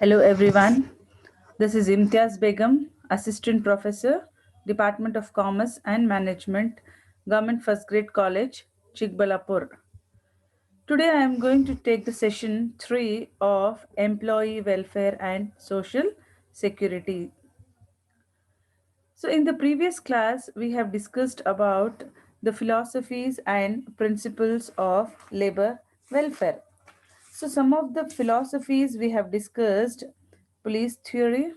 Hello everyone. This is Imtiaz Begum, Assistant Professor, Department of Commerce and Management, Government First Grade College, Chikbalapur. Today I am going to take the session 3 of Employee Welfare and Social Security. So in the previous class we have discussed about the philosophies and principles of labor welfare. So some of the philosophies we have discussed: police theory,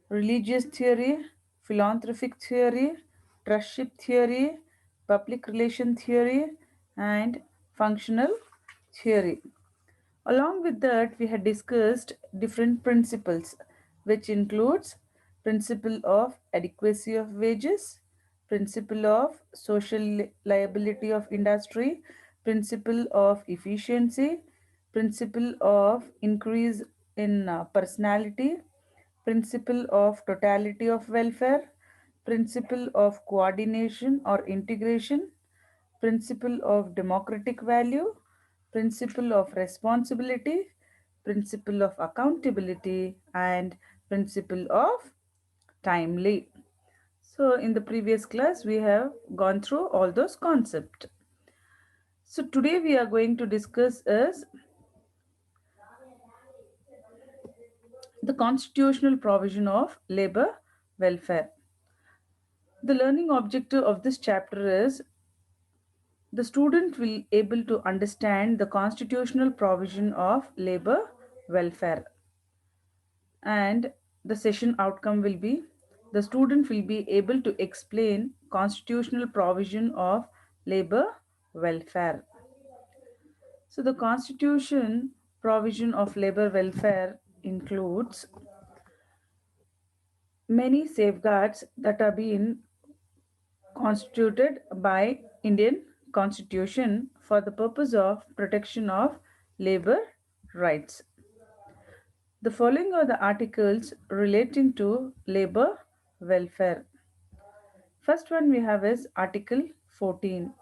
religious theory, philanthropic theory, trustship theory, public relation theory, and functional theory. Along with that, we had discussed different principles, which includes principle of adequacy of wages, principle of social liability of industry, principle of efficiency, principle of increase in personality, principle of totality of welfare, principle of coordination or integration, principle of democratic value, principle of responsibility, principle of accountability, and principle of timely. So, in the previous class, we have gone through all those concepts. So, today we are going to discuss is the constitutional provision of labor welfare. The learning objective of this chapter is the student will able to understand the constitutional provision of labor welfare, and the session outcome will be the student will be able to explain constitutional provision of labor welfare. So the constitution provision of labor welfare includes many safeguards that are being constituted by Indian Constitution for the purpose of protection of labor rights. The following are the articles relating to labor welfare. First one we have is Article 14.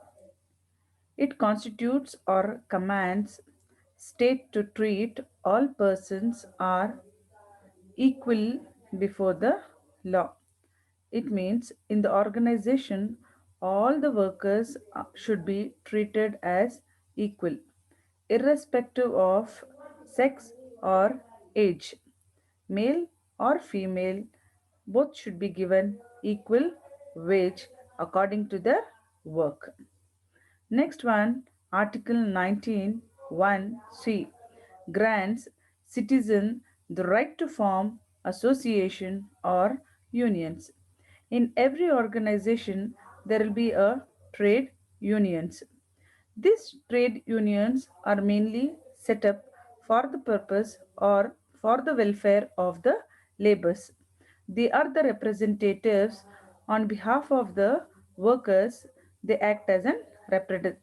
It constitutes or commands state to treat all persons are equal before the law. It means in the organization, all the workers should be treated as equal, irrespective of sex or age. Male or female, both should be given equal wage according to their work. Next one, Article 19 1C grants citizen the right to form association or unions. In every organization, there will be a trade unions. These trade unions are mainly set up for the purpose or for the welfare of the laborers. They are the representatives on behalf of the workers. They act as an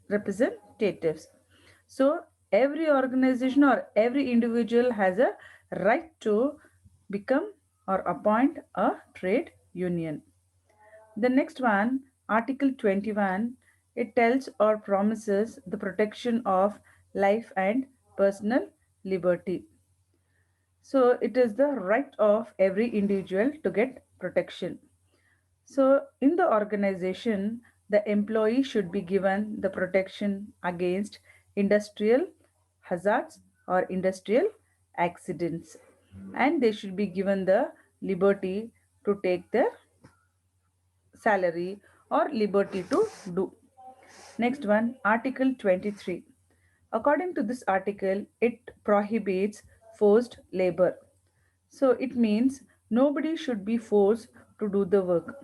representatives. So every organization or every individual has a right to become or appoint a trade union. The next one, Article 21, it tells or promises the protection of life and personal liberty. So it is the right of every individual to get protection. So in the organization, the employee should be given the protection against industrial hazards or industrial accidents, and they should be given the liberty to take their salary or liberty to do. Next one, Article 23. According to this article, it prohibits forced labor. So it means nobody should be forced to do the work.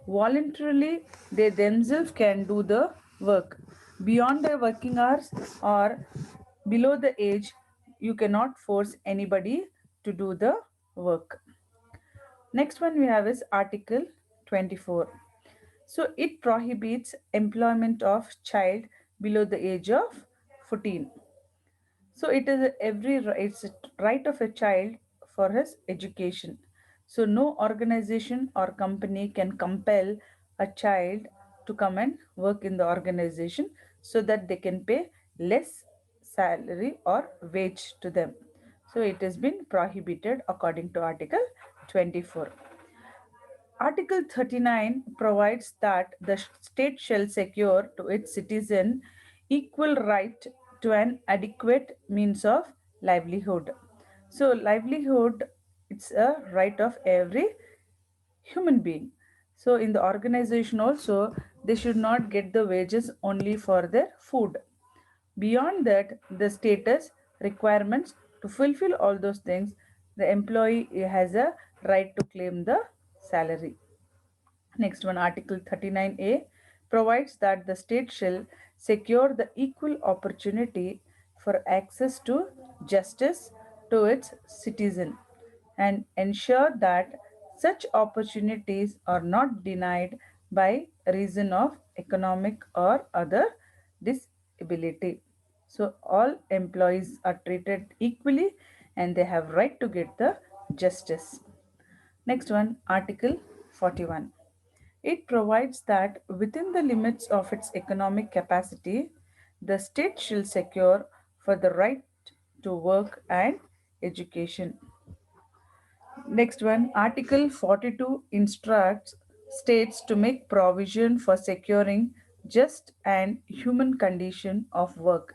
Voluntarily, they themselves can do the work. Beyond their working hours or below the age, you cannot force anybody to do the work. Next one we have is Article 24. So it prohibits employment of child below the age of 14. So it is it's a right of a child for his education. So no organization or company can compel a child to come and work in the organization so that they can pay less salary or wage to them. So it has been prohibited according to Article 24. Article 39 provides that the state shall secure to its citizen equal right to an adequate means of livelihood. So livelihood, it's a right of every human being. So in the organization also, they should not get the wages only for their food. Beyond that, the status requirements to fulfill all those things, the employee has a right to claim the salary. Next one, Article 39A provides that the state shall secure the equal opportunity for access to justice to its citizen and ensure that such opportunities are not denied by reason of economic or other disability. So all employees are treated equally and they have right to get the justice. Next one, Article 41. It provides that within the limits of its economic capacity, the state shall secure for the right to work and education. Next one, Article 42 instructs states to make provision for securing just and human condition of work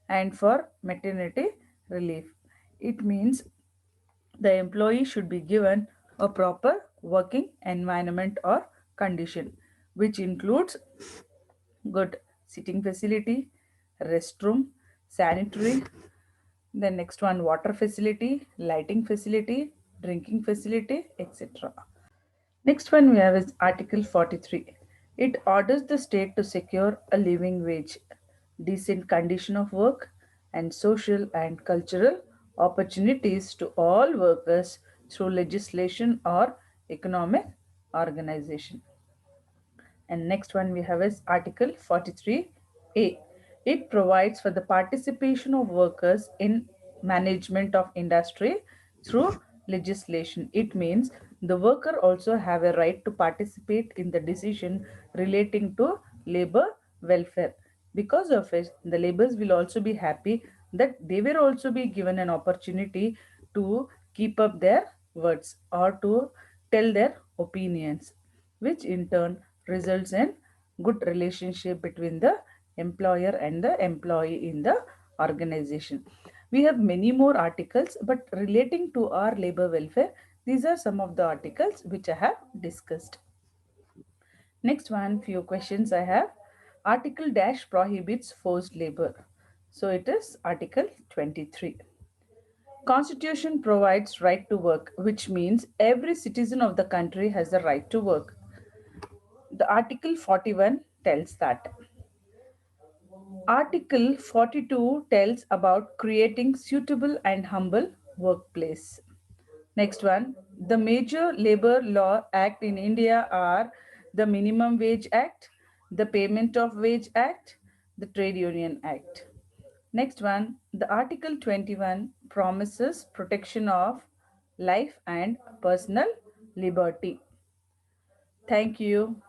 and for maternity relief. It means the employee should be given a proper working environment or condition, which includes good sitting facility, restroom, sanitary, the next one water facility, lighting facility, drinking facility, etc. Next one we have is Article 43. It orders the state to secure a living wage, decent condition of work, and social and cultural opportunities to all workers through legislation or economic organization. And next one we have is Article 43A. It provides for the participation of workers in management of industry through legislation. It means the worker also have a right to participate in the decision relating to labor welfare. Because of it, the laborers will also be happy that they will also be given an opportunity to keep up their words or to tell their opinions, which in turn results in good relationship between the employer and the employee in the organization. We have many more articles, but relating to our labor welfare, these are some of the articles which I have discussed. Next one, few questions I have. Article dash prohibits forced labor. So it is Article 23. Constitution provides right to work, which means every citizen of the country has the right to work. The Article 41 tells that. Article 42 tells about creating suitable and humble workplace. Next one, the major labor law act in India are the Minimum Wage Act, the Payment of Wage Act, the Trade Union Act. Next one, the Article 21 promises protection of life and personal liberty. Thank you.